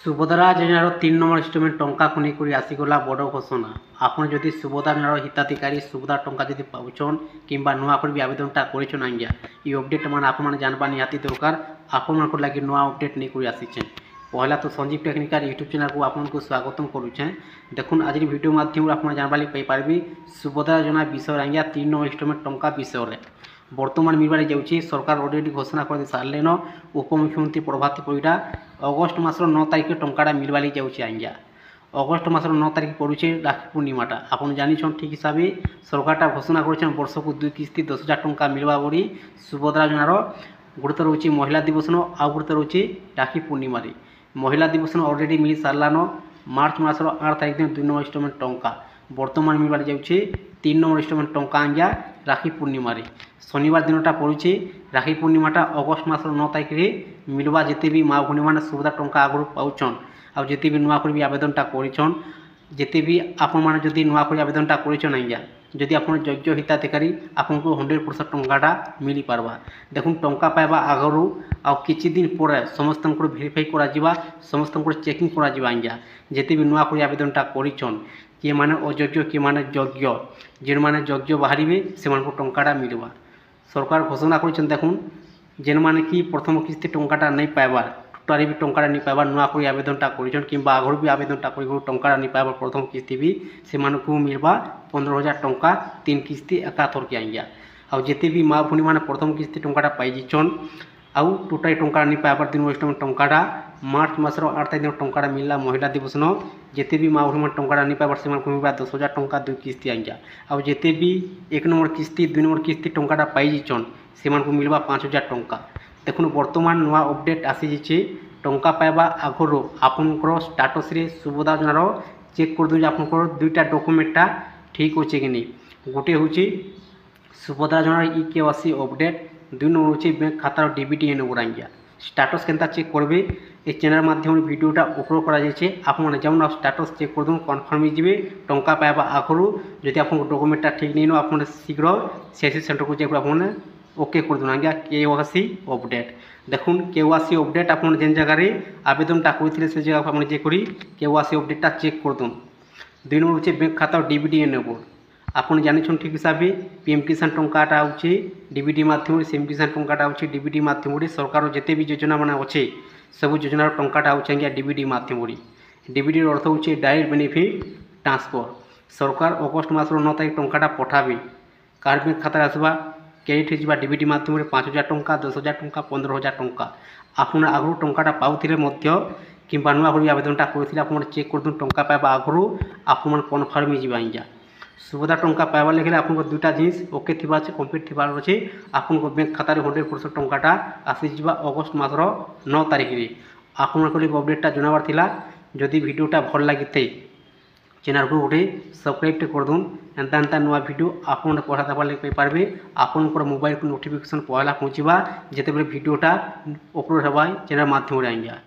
सुभद्रा योजनार 3 नंबर इन्स्टलमेंट टंका को नहीं आसीगला बड़ घोषणा। आपन जदि सुभद्रा योजनार हिताधिकारी सुभद्रा टंका जदि पाउछन किंबा नुआ कर भी आवेदनटा करिछन आज्ञा ये अपडेट मान आपन जानबा निहाती दरकार। आपन मानक लागि नुआ अपडेट नहीं आसीछे। पहला तो संजीव टेक्निकल यूट्यूब चैनल को आपन को स्वागतम करुछे। देखुन आज वीडियो माध्यम आपन जानबा लागि पाइबे सुभद्रा योजना विषय आज्ञा 3 नंबर इन्स्टलमेंट टंका विषय रे बर्तमान मिलबार जाऊँगी। सरकार अलरेडी घोषणा कर सारे न उपमुख्यमंत्री प्रभात परिड़ा अगस्ट मासर 9 तारिख टंका मिलबार जाऊँगी आज्ञा। अगस्ट मासर 9 तारिख पड़ुचे राखी पूर्णिमाटा। आपन जानिछन ठीक हिसाब से सरकार घोषणा कर वर्ष को 2 किस्ती 10,000 टंका मिलवा बोली सुभद्रा योजनार गुरुत्व रोचे महिला दिवस न आ गुरुत्व रोचे राखी पूर्णिमा। महिला दिवस अलरेडी मिल सारान मार्च मासर 8 तारिख दिन 2 नंबर इन्स्टलमेंट टंका बर्तमान मिलबार जाऊँगी 3 नंबर इन्स्टलमेंट टंका आज्ञा राखी पूर्णिमा। शनिवार दिनटा पड़ुचे राखी पूर्णिमाटा अगस्ट मासर 9 तारिख में मिलवा। जिते भी माँ भूणी मैंने सुविधा टंका आगु पाउछन आ जिते भी नुआ कर भी आवेदनटा करिछन जिते भी आपण मैंने जदि नुआ कर आवेदनटा करिछन आज्ञा जदि आप योग्य हिताधिकारी आपको 100% टंकाटा मिल पारबा। देखुन टंका पाइबा आगरू आ किछि दिन पर समस्त भेरीफाई करा समस्त चेकिंग करा आज्ञा जिते भी नुआ कर आवेदनटा करिछन किए माने अयोग्य किए माने योग्य जेन माने योग्य बाहरिबे से टंकाटा मिलवा। सरकार घोषणा कर देखुन जेन माने कि प्रथम किस्ती टंकाटा नहीं पाइबार टोटाली भी टंकाटा नहीं पाइबार नुआ कर आवेदनटा करिछन किंबा आगरू भी आवेदनटा करि टंकाटा नहीं पाइबार प्रथम किस्ती भी से मिलवा 15,000 टंका 3 किस्ती एकाथर के आज्ञा। आ जिते भी माँ भूणी मैंने प्रथम किस्ती टंकाटा पाइछन आउ टोटाली टंका नहीं पाइबार 3 नंबर इन्स्टलमेंट टंकाटा मार्च मासर 8 तारिख दिन टंकाटा मिलला महिला दिवस न जिते भी माँ भूणी टंकाटा नहीं पाइबार से मिलवा 10,000 टंका 2 किस्ती आज्ञा। आ जिते भी 1 नंबर किस्ती 2 नंबर किस्ती टंकाटा पाइछन से मिलवा 5,000 टंका। देखुन बर्तमान नुआ अपडेट आसी टंका पाइबा आगु आपनकर स्टाटस रे सुभद्रा योजनार चेक कर दूँ आपनकर दुईटा डॉक्यूमेंटा ठीक अच्छे कि नहीं। गोटे हूँ सुभद्रा योजनार ई-केवाईसी अपडेट 2 नंबर हूँ बैंक खातार डीबीटी नंबर आज्ञा। स्टाटस केनता चेक करबे ए चैनल माध्यम वीडियोटा अपलोड करा जायछे। आपन जाउन स्टाटस चेक कर दूँ कन्फर्म हो टंका पाइबा आगु जदि आप डॉक्यूमेंटा ठीक नहीं आप शीघ्र सीएससी सेंटर को जाकर आप ओके कर दूँ आज्ञा केवाईसी अपडेट। देखुन केवाईसी अपडेट आप जेन जगार आवेदनटा करते से जगह आप जेकरी केवाईसी अपडेटा चेक कर दूँ। 2 नंबर हूँ बैंक खाता डीबीटी नंबर आपन जानिछन ठीक हिसाब से पीएम किसान टंकाटा होचे डीबीटी माध्यम सीएम किसान टंकाटा होचे डीबीटी माध्यम सरकार जिते भी योजना माने अच्छे सब योजनार टंकाटा होचे आज्ञा डीबीटी माध्यम। डीबीटी अर्थ होचे डायरेक्ट बेनिफिट ट्रांसफर। सरकार अगस्ट मासर 9 तारिख टंकाटा पठाबे कार बैंक खाता आसवा क्रेडिट हो डीबीटी माध्यम 5,000 टंका 10,000 टंका 15,000 टंका आपन आगु टंकाटा पाउथिले मध्य किंबा नुआ कर आवेदनटा करथिले आपन चेक कर दूँ टंका पाइबा आगु आपन कन्फर्म हो आज्ञा। सुभद्रा टंका पाइबार लगे आपको दुईटा जिनिस ओके थी कम्प्लीट थी अच्छे आपको बैंक खाता 100% टंकाटा आसीज अगस्ट मासर 9 तारिख में आपको अपडेटा जनाबार थिला। जदि वीडियोटा भल लगी थे चैनल को गोटे सब्सक्राइब कर दूँ एंता एंता नुआ वीडियो आपन पढ़ा देवार लगे पारे आपन मोबाइल को नोटिफिकेशन पहला पहुँचवा जिते वीडियोटा अपलोड होगा चैनल माध्यम आज्ञा।